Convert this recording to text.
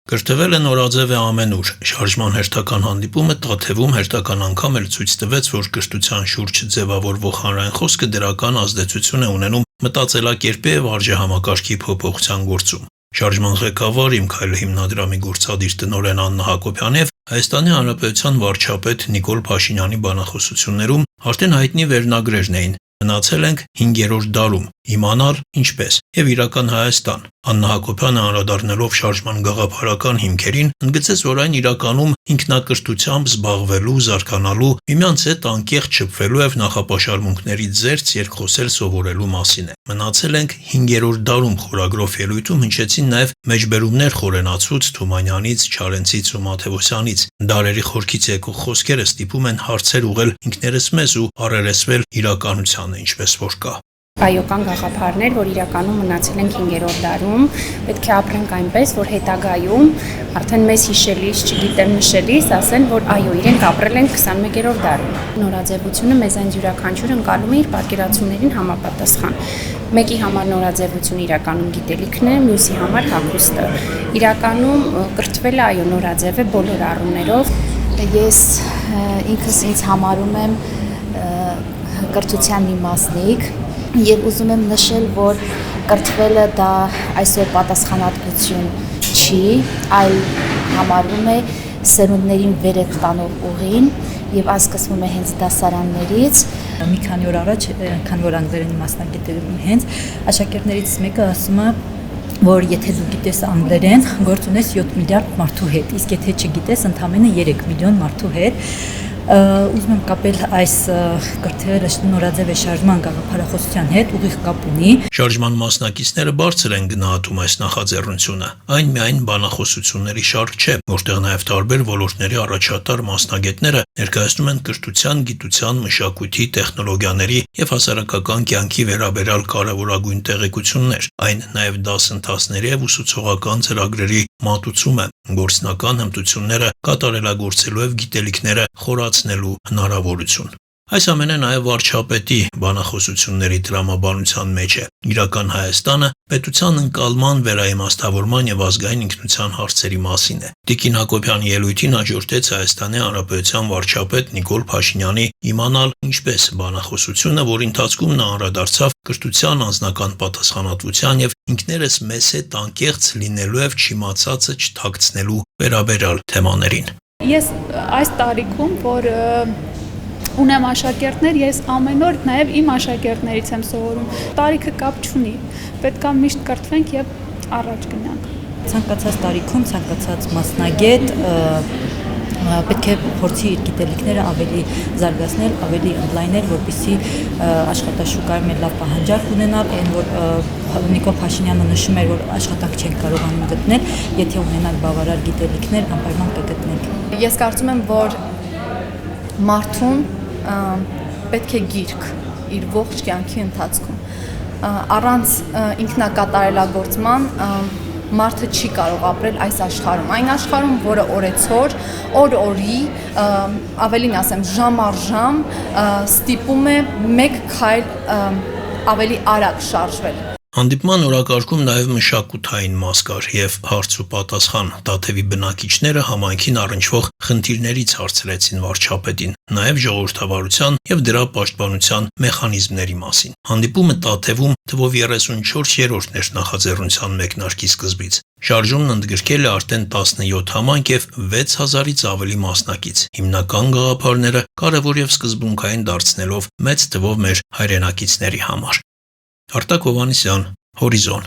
Կրթվել է նորաձև է ամենուր։ Շարժման հերթական հանդիպումը Տաթևում հերթական անգամ էլ ցույց տվեց, որ կրթության շուրջ ձևավորվող հանրային խոսքը դրական ազդեցություն է ունենում մտածելակերպի եւ արժեհամակարգի փոփոխության գործում։ Շարժման ղեկավար «Իմ քայլը» հիմնադրամի գործադիր տնօրեն Աննա Հակոբյանի եւ Հայաստանի Հանրապետության վարչապետ Նիկոլ Փաշինյանի բանախոսություններում արդեն հայտնի վերնագրերն էին. «Մնացել ենք 5-րդ դարում, իմանալ ինչպես» եւ «Իրական Հայաստան»։ Աննա Հակոբյանը անդրադառնալով շարժման գաղափարական հիմքերին, ընդգծեց, որ այն իրականում ինքնակրթությամբ զբաղվելու, զարգանալու, միմյանց հետ անկեղծ շփվելու եւ նախապաշարմունքներից զերծ երկխոսել սովորելու մասին է։ «Մնացել ենք 5-րդ դարում» խորագրով ելույթում հնչեցին նաեւ մեջբերումներ Խորենացուց, Թումանյանից, Չարենցից ու Մաթեոսյանից։ Դարերի խորքից եկող խոսքերը ստիպում են հարցեր ուղղել ինքներս մեզ ու առերեսվել իրականությանը, ինչպես որ կա։ Այո, կան գաղափարներ, որ իրականում մնացել են 5-րդ դարում, պետք է ապրենք այնպես, որ հետագայում արդեն մեզ հիշելիս, չգիտեմ նշելիս, ասեն, որ այո, իրենք ապրել են 21-րդ դարում։ Նորաձևությունը մեզ այն յուրաքանչյուր ընկալում է իր պատկերացումներին համապատասխան։ Մեկի համար նորաձևությունը իրականում գիտելիքն է, մյուսի համար հագուստը։ Իրականում կրթվելը այո, նորաձև է բոլոր առումներով։ Ես ինքս ինձ համարում եմ կրթության մի մասնիկ եւ ուզում եմ նշել, որ կրթվելը դա այսօր պատասխանատվություն չի, այլ համարվում է սերունդներին վերև տանող ուղին եւ այս սկսվում է հենց դասարաններից։ Մի քանի օր առաջ, քանի որ անգլերենի մասնագետներում հենց աշակերտներից մեկը ասում է, որ եթե դու գիտես անգլերեն, գործ ունես 7 միլիարդ մարդու հետ, իսկ եթե չգիտես, ընդամենը 3 միլիոն մարդու հետ։ Ուզում եմ կապել այս կրթվելը նորաձև է շարժման գաղափարախոսության հետ ուղիղ կապ ունի։ Շարժման մասնակիցները բարձր են գնահատում այս նախաձեռնությունը։ Այն միայն բանախոսությունների շարք չէ, որտեղ նաև տարբեր ոլորտների առաջատար մասնագետները ներկայացնում են կրթության, գիտության, մշակույթի, տեխնոլոգիաների եւ հասարակական կյանքի վերաբերյալ կարևորագույն տեղեկություններ։ Այն նաև դասընթացների եւ ուսուցողական ծրագրերի մատուցում է, գործնական հմտությունները կատարելագործելու եւ գիտելիքները խորացնելու հնարավորություն։ Այս ամենը նաև վարչապետի բանախոսությունների տրամաբանության մեջ է։ Իրական Հայաստանը պետության ընկալման, վերաիմաստավորման եւ ազգային ինքնության հարցերի մասին է։ Տիկին Հակոբյանի ելույթին հաջորդեց Հայաստանի Հանրապետության վարչապետ Նիկոլ Փաշինյանի «Իմանալ ինչպես» բանախոսությունը, որի ընթացքում նա անդրադարձավ կրթության անձնական պատասխանատվության եւ ինքներս մեզ հետ անկեղծ լինելու եւ չիմացածը չթաքցնելու վերաբերյալ թեմաներին։ Ես այս տարիքում, որ ունեմ աշակերտներ, ես ամեն օր նաև իմ աշակերտներից եմ սովորում։ Տարիքը կապ չունի, պետք է միշտ կրթվենք եւ առաջ գնանք։ Ցանկացած տարիքում ցանկացած մասնագետ պետք է փորձի իր գիտելիքները ավելի զարգացնել, ավելի ընդլայնել, որպեսզի աշխատաշուկայում լավ պահանջարկ ունենալ, այն որ Նիկոլ Փաշինյանը նշում էր, որ աշխատանք չեն կարողանում գտնել, եթե ունենանք բավարար գիտելիքներ, անպայման կգտնենք։ Ես կարծում եմ, որ մարդուն պետք է գիրք իր ողջ կյանքի ընթացքում առանց ինքնակատարելագործման մարդը չի կարող ապրել այս աշխարհում։ Այն աշխարհում, որը օրեցօր, օր-օրի, ավելին ասեմ, ժամ առ ժամ ստիպում է մեկ քայլ ավելի արագ շարժվել։ Հանդիպման օրակարգում նաև մշակութային մաս կար եւ հարց ու պատասխան։ Տաթևի բնակիչները համայնքին առնչվող խնդիրներից հարցրեցին վարչապետին, նաև ժողովրդավարության եւ դրա պաշտպանության մեխանիզմների մասին։ Հանդիպումը Տաթևում թվով 34-րդն էր նախաձեռնության մեկնարկի սկզբից։ Շարժումն ընդգրկել է արդեն 17 համայնք եւ 6000-ից ավելի մասնակից։ Հիմնական գաղափարները կարևոր եւ սկզբունքային դարձնելով մեծ թվով մեր հայրենակիցների համար։ Արտակ Հովհաննիսյան, Հորիզոն։